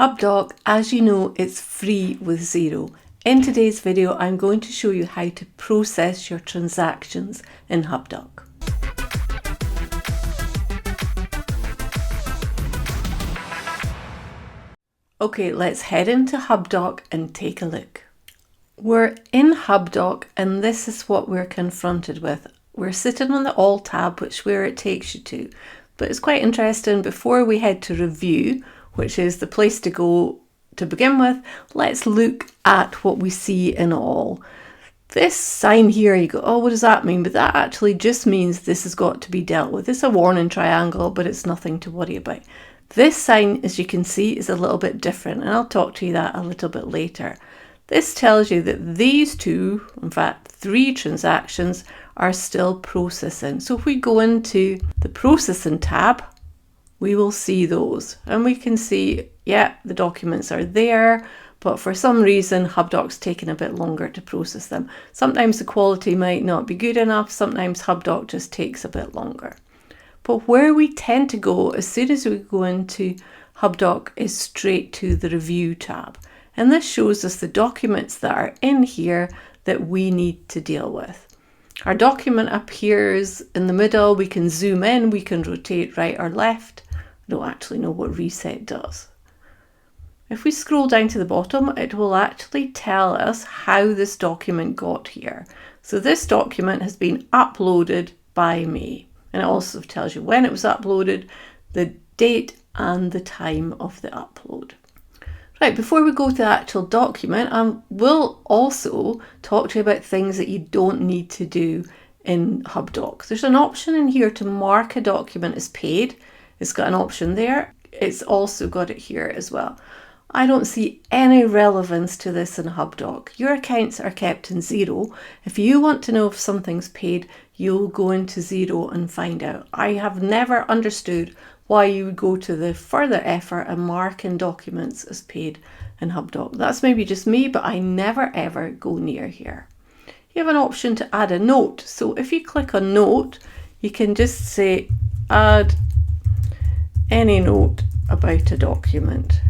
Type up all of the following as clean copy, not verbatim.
Hubdoc, as you know, it's free with Xero. In today's video, I'm going to show you how to process your transactions in Hubdoc. Okay, let's head into Hubdoc and take a look. We're in Hubdoc and this is what we're confronted with. We're sitting on the All tab, which is where it takes you to. But it's quite interesting, before we head to Review, which is the place to go to begin with, let's look at what we see in All. This sign here, you go, oh, what does that mean? But that actually just means this has got to be dealt with. It's a warning triangle, but it's nothing to worry about. This sign, as you can see, is a little bit different, and I'll talk to you that a little bit later. This tells you that these two, in fact, 3 transactions are still processing. So if we go into the processing tab, we will see those and we can see, yeah, the documents are there, but for some reason Hubdoc's taking a bit longer to process them. Sometimes the quality might not be good enough, sometimes Hubdoc just takes a bit longer. But where we tend to go as soon as we go into Hubdoc is straight to the Review tab. And this shows us the documents that are in here that we need to deal with. Our document appears in the middle, we can zoom in, we can rotate right or left. I don't actually know what reset does. If we scroll down to the bottom, it will actually tell us how this document got here. So this document has been uploaded by me, and it also tells you when it was uploaded, the date and the time of the upload. Right, before we go to the actual document, we'll also talk to you about things that you don't need to do in Hubdoc. There's an option in here to mark a document as paid. It's got an option there. It's also got it here as well. I don't see any relevance to this in Hubdoc. Your accounts are kept in Xero. If you want to know if something's paid, you'll go into Xero and find out. I have never understood why you would go to the further effort and mark in documents as paid in Hubdoc. That's maybe just me, but I never ever go near here. You have an option to add a note. So if you click on note, you can just say add any note about a document.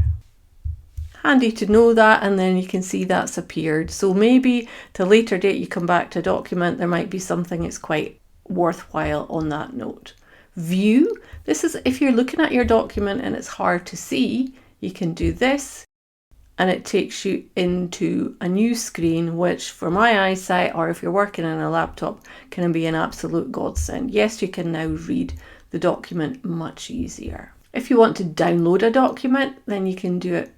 Handy to know that, and then you can see that's appeared. So maybe at a later date you come back to a document, there might be something that's quite worthwhile on that note. View, this is if you're looking at your document and it's hard to see, you can do this and it takes you into a new screen, which for my eyesight, or if you're working on a laptop, can be an absolute godsend. Yes, you can now read the document much easier. If you want to download a document, then you can do it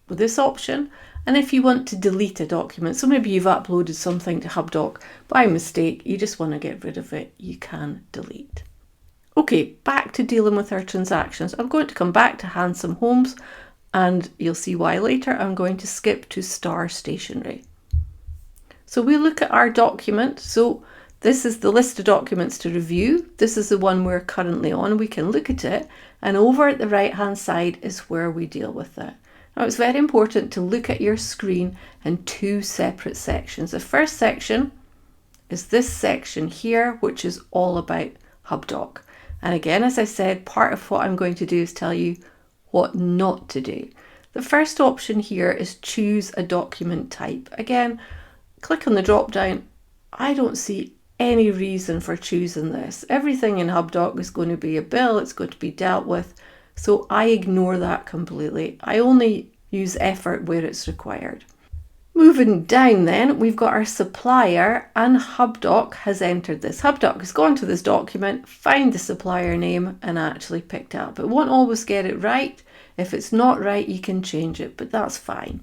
with this option. And if you want to delete a document, so maybe you've uploaded something to Hubdoc by mistake, you just want to get rid of it, you can delete. Okay, back to dealing with our transactions. I'm going to come back to Handsome Homes and you'll see why later. I'm going to skip to Star Stationery. So we look at our document. So this is the list of documents to review. This is the one we're currently on. We can look at it, and over at the right hand side is where we deal with it. Now it's very important to look at your screen in 2 separate sections. The first section is this section here, which is all about Hubdoc. And again, as I said, part of what I'm going to do is tell you what not to do. The first option here is choose a document type. Again, click on the drop down. I don't see any reason for choosing this. Everything in Hubdoc is going to be a bill, it's going to be dealt with. So I ignore that completely. I only use effort where it's required. Moving down then, we've got our supplier, and Hubdoc has entered this. Hubdoc has gone to this document, found the supplier name and actually picked it up. It won't always get it right. If it's not right, you can change it, but that's fine.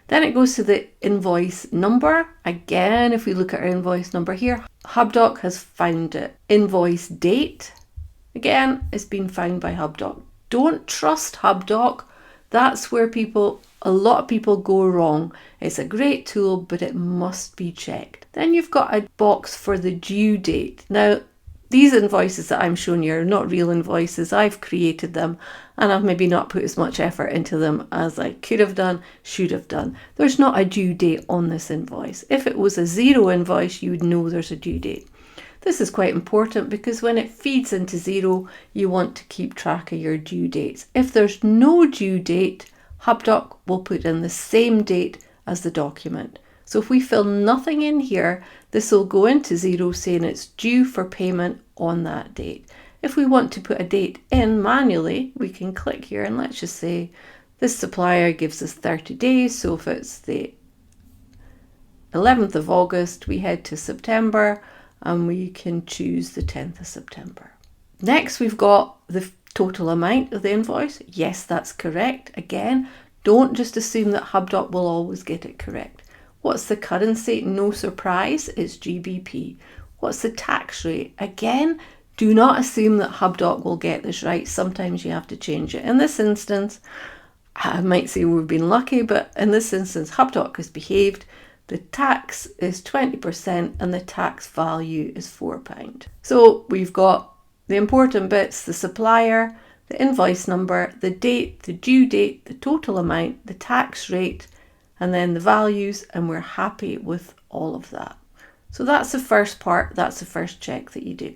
Then it goes to the invoice number. Again, if we look at our invoice number here, Hubdoc has found it. Invoice date, again, it's been found by Hubdoc. Don't trust Hubdoc. That's where a lot of people go wrong. It's a great tool, but it must be checked. Then you've got a box for the due date. Now, these invoices that I'm showing you are not real invoices. I've created them and I've maybe not put as much effort into them as I could have done, should have done. There's not a due date on this invoice. If it was a Xero invoice, you would know there's a due date. This is quite important because when it feeds into Xero, you want to keep track of your due dates. If there's no due date, Hubdoc will put in the same date as the document. So if we fill nothing in here, this will go into Xero saying it's due for payment on that date. If we want to put a date in manually, we can click here and let's just say this supplier gives us 30 days. So if it's the 11th of August, we head to September and we can choose the 10th of September. Next, we've got the total amount of the invoice. Yes, that's correct. Again, don't just assume that Hubdoc will always get it correct. What's the currency? No surprise, it's GBP. What's the tax rate? Again, do not assume that Hubdoc will get this right. Sometimes you have to change it. In this instance, I might say we've been lucky, but in this instance, Hubdoc has behaved. The tax is 20% and the tax value is £4. So we've got the important bits, the supplier, the invoice number, the date, the due date, the total amount, the tax rate, and then the values, and we're happy with all of that. So that's the first part, that's the first check that you do.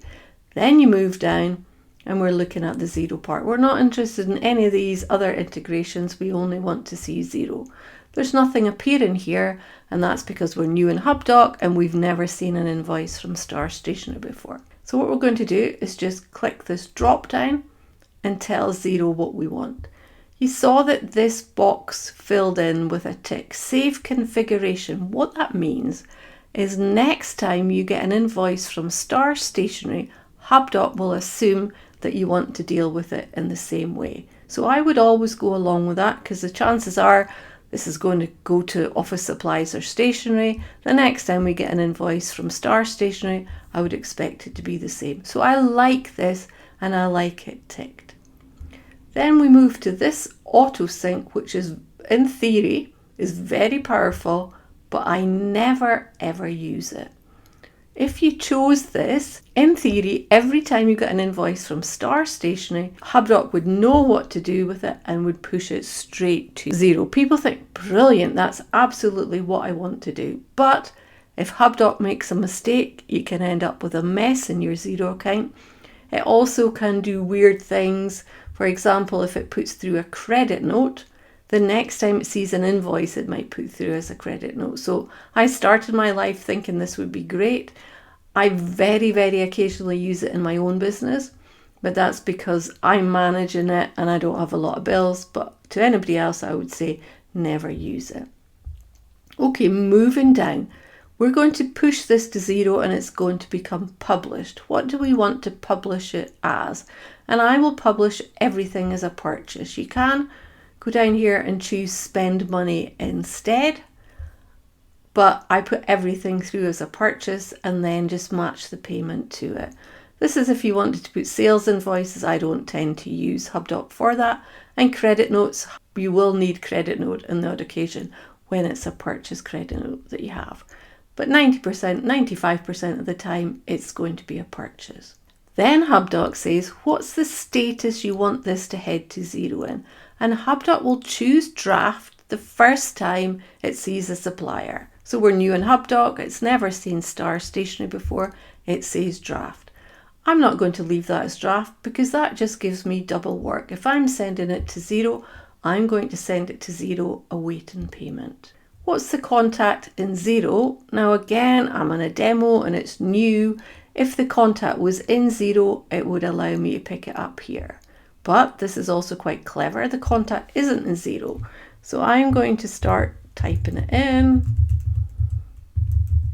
Then you move down and we're looking at the Xero part. We're not interested in any of these other integrations, we only want to see Xero. There's nothing appearing here, and that's because we're new in Hubdoc and we've never seen an invoice from Star Stationery before. So what we're going to do is just click this drop down and tell Xero what we want. You saw that this box filled in with a tick, save configuration. What that means is next time you get an invoice from Star Stationery, Hubdoc will assume that you want to deal with it in the same way. So I would always go along with that because the chances are this is going to go to office supplies or stationery. The next time we get an invoice from Star Stationery, I would expect it to be the same. So I like this and I like it ticked. Then we move to this auto sync, which is in theory is very powerful, but I never ever use it. If you chose this, in theory, every time you get an invoice from Star Stationery, Hubdoc would know what to do with it and would push it straight to Xero. People think, brilliant, that's absolutely what I want to do. But if Hubdoc makes a mistake, you can end up with a mess in your Xero account. It also can do weird things. For example, if it puts through a credit note, the next time it sees an invoice, it might put through as a credit note. So I started my life thinking this would be great. I very, very occasionally use it in my own business, but that's because I'm managing it and I don't have a lot of bills. But to anybody else, I would say never use it. Okay, moving down. We're going to push this to Xero and it's going to become published. What do we want to publish it as? And I will publish everything as a purchase. You can go down here and choose spend money instead, but I put everything through as a purchase and then just match the payment to it. This is if you wanted to put sales invoices. I don't tend to use Hubdoc for that. And credit notes, you will need credit note on the odd occasion when it's a purchase credit note that you have. But 90%, 95% of the time, it's going to be a purchase. Then Hubdoc says, what's the status you want this to head to Xero in? And Hubdoc will choose draft the first time it sees a supplier. So we're new in Hubdoc, it's never seen Star Stationery before, it says draft. I'm not going to leave that as draft because that just gives me double work. If I'm sending it to Xero, I'm going to send it to Xero awaiting payment. What's the contact in Xero? Now again, I'm on a demo and it's new. If the contact was in Xero, it would allow me to pick it up here. But this is also quite clever. The contact isn't in Xero. So I'm going to start typing it in.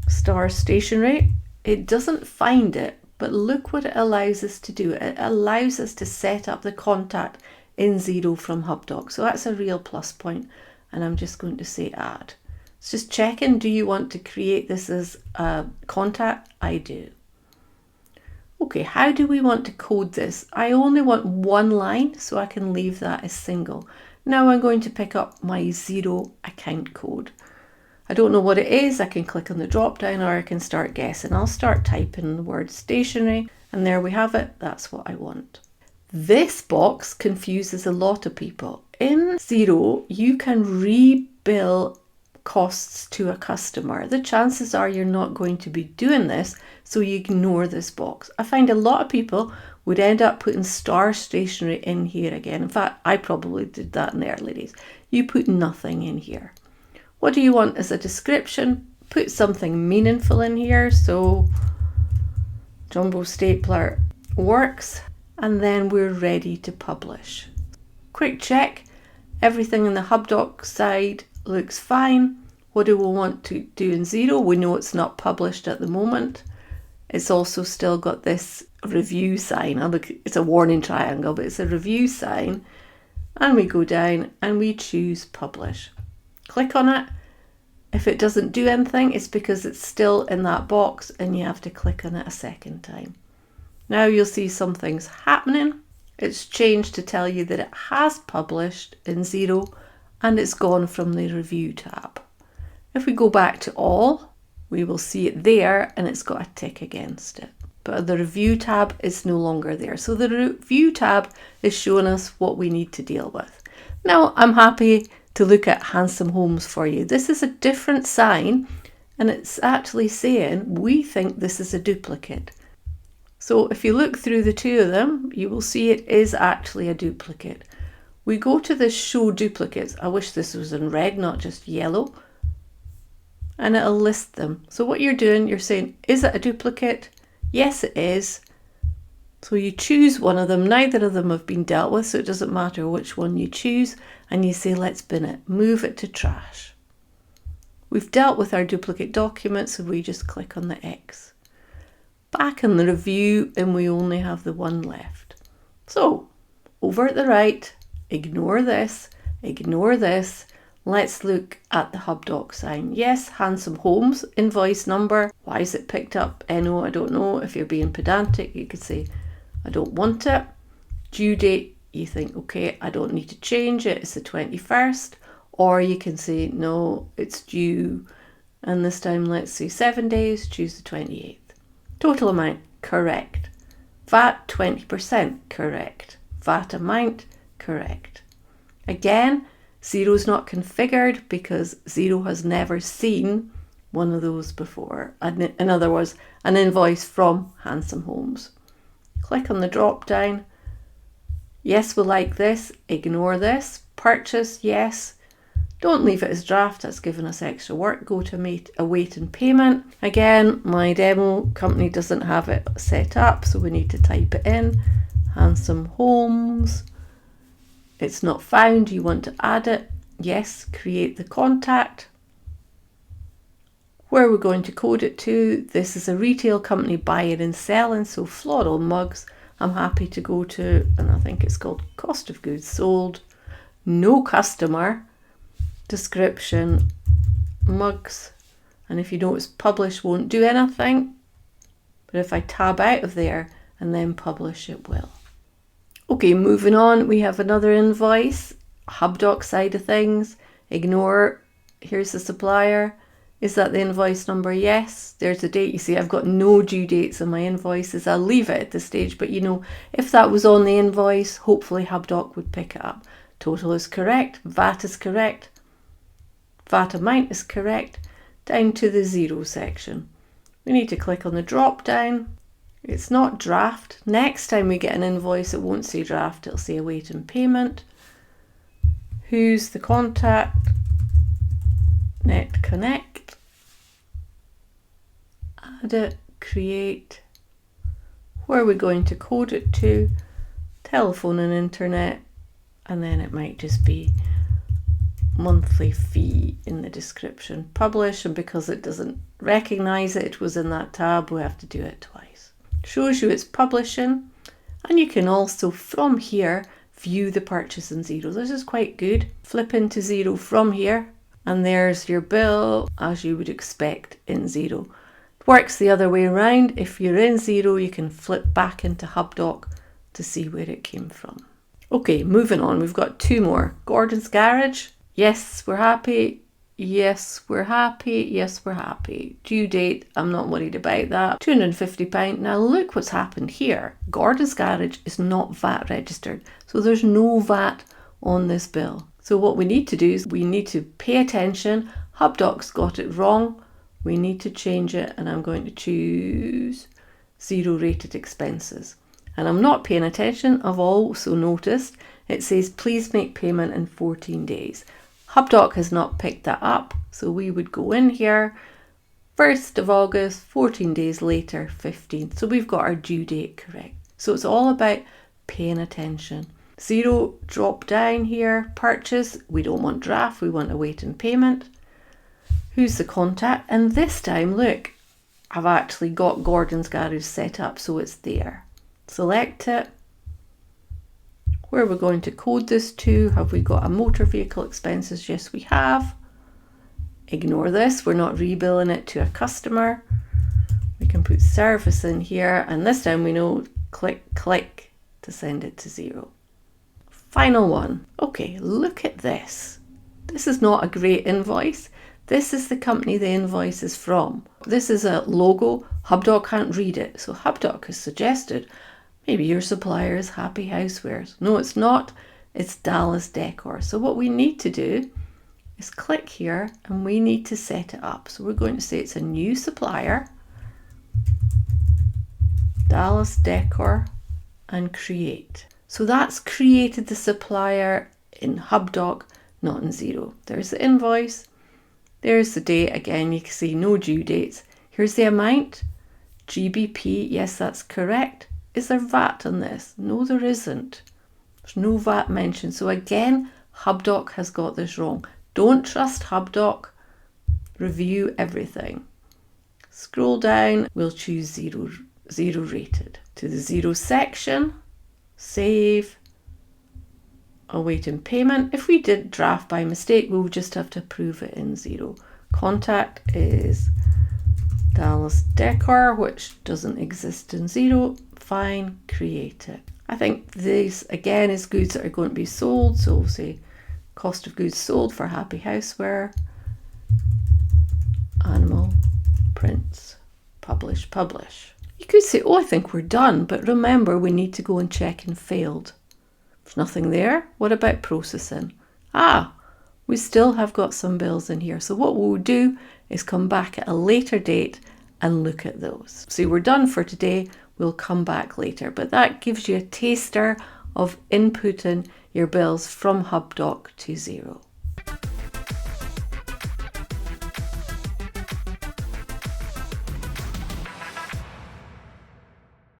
Star Stationery. It doesn't find it, but look what it allows us to do. It allows us to set up the contact in Xero from Hubdoc. So that's a real plus point. And I'm just going to say add. It's just checking, do you want to create this as a contact? I do. Okay, how do we want to code this? I only want one line, so I can leave that as single. Now I'm going to pick up my Xero account code. I don't know what it is. I can click on the drop down or I can start guessing. I'll start typing the word stationery and there we have it. That's what I want. This box confuses a lot of people. In Xero, you can rebill costs to a customer. The chances are you're not going to be doing this, so you ignore this box. I find a lot of people would end up putting Star Stationery in here again. In fact, I probably did that in the early days. you put nothing in here. What do you want as a description? Put something meaningful in here. So jumbo stapler works, and then we're ready to publish. Quick check, everything in the Hubdoc side looks fine. What do we want to do in Xero? We know it's not published at the moment. It's also still got this review sign. It's a warning triangle, but it's a review sign. And we go down and we choose publish. Click on it. If it doesn't do anything, it's because it's still in that box and you have to click on it a second time. Now you'll see something's happening. It's changed to tell you that it has published in Xero and it's gone from the review tab. If we go back to all, we will see it there and it's got a tick against it. But the review tab is no longer there. So the review tab is showing us what we need to deal with. Now I'm happy to look at Handsome Homes for you. This is a different sign and it's actually saying we think this is a duplicate. So if you look through the two of them, you will see it is actually a duplicate. We go to this show duplicates. I wish this was in red, not just yellow. And it'll list them. So what you're doing, you're saying, is it a duplicate? Yes, it is. So you choose one of them. Neither of them have been dealt with, so it doesn't matter which one you choose. And you say, let's bin it, move it to trash. We've dealt with our duplicate document, so we just click on the X. Back in the review, and we only have the one left. So over at the right, ignore this, ignore this. Let's look at the Hubdoc sign. Yes, Handsome Homes, invoice number. Why is it picked up? NO, I don't know. If you're being pedantic, you could say, I don't want it. Due date, you think, okay, I don't need to change it. It's the 21st. Or you can say, no, it's due. And this time, let's say 7 days, choose the 28th. Total amount, correct. VAT, 20%, correct. VAT amount, correct. Again, Xero's not configured because Xero has never seen one of those before. In other words, an invoice from Handsome Homes. Click on the drop down. Yes, we like this. Ignore this. Purchase, yes. Don't leave it as draft. That's given us extra work. Go to await and payment. Again, my demo company doesn't have it set up, so we need to type it in. Handsome Homes. It's not found. You want to add it. Yes, create the contact. Where we're going to code it to. This is a retail company buying and selling, so floral mugs. I'm happy to go to, and I think it's called cost of goods sold. No customer. Description, mugs. And if you notice, publish won't do anything. But if I tab out of there and then publish, it will. Okay, moving on, we have another invoice, Hubdoc side of things. Ignore, here's the supplier. Is that the invoice number? Yes. There's the date. You see, I've got no due dates on my invoices. I'll leave it at this stage, but you know, if that was on the invoice, hopefully Hubdoc would pick it up. Total is correct. VAT is correct. VAT amount is correct. Down to the Xero section. We need to click on the drop down. It's not draft. Next time we get an invoice, it won't say draft, it'll say await and payment. Who's the contact? Net connect. Add it, create. Where are we going to code it to? Telephone and internet. And then it might just be monthly fee in the description. Publish, and because it doesn't recognize it was in that tab, we have to do it twice. Shows you it's publishing, and you can also from here view the purchase in Xero. This is quite good. Flip into Xero from here and there's your bill as you would expect in Xero. It works the other way around. If you're in Xero, you can flip back into Hubdoc to see where it came from. Okay, moving on. We've got two more. Gordon's Garage. Yes, we're happy. Yes, we're happy. Yes, we're happy. Due date, I'm not worried about that. £250. Now look what's happened here. Gordon's Garage is not VAT registered, so there's no VAT on this bill. So what we need to do is we need to pay attention. Hubdoc's got it wrong. We need to change it, and I'm going to choose Xero rated expenses. And I'm not paying attention. I've also noticed it says please make payment in 14 days. Hubdoc has not picked that up, so we would go in here, 1st of August, 14 days later, 15th. So we've got our due date correct. So it's all about paying attention. Xero, drop down here, purchase, we don't want draft, we want awaiting payment. Who's the contact? And this time, look, I've actually got Gordon's Garage set up, so it's there. Select it. Where we're going to code this to, have we got a motor vehicle expenses? Yes, we have. Ignore this, we're not rebilling it to a customer. We can put service in here, and this time we know click to send it to Xero. Final one. Okay, look at this. This is not a great invoice. This is the company the invoice is from. This is a logo. Hubdoc can't read it. So Hubdoc has suggested maybe your supplier is Happy Housewares. No, it's not. It's Dallas Decor. So what we need to do is click here and we need to set it up. So we're going to say it's a new supplier, Dallas Decor, and create. So that's created the supplier in Hubdoc, not in Xero. There's the invoice. There's the date. Again, you can see no due dates. Here's the amount. GBP. Yes, that's correct. Is there VAT on this? No, there isn't. There's no VAT mentioned. So again, Hubdoc has got this wrong. Don't trust Hubdoc. Review everything. Scroll down. We'll choose Xero rated. To the Xero section. Save. Awaiting payment. If we did draft by mistake, we'll just have to approve it in Xero. Contact is Dallas Decor, which doesn't exist in Xero. Fine, create it. I think this again is goods that are going to be sold, so we'll say cost of goods sold for Happy Houseware, animal, prints, publish. You could say, oh, I think we're done, but remember we need to go and check in failed. There's nothing there. What about processing? We still have got some bills in here. So what we'll do is come back at a later date and look at those. So we're done for today. We'll come back later, but that gives you a taster of inputting your bills from Hubdoc to Xero.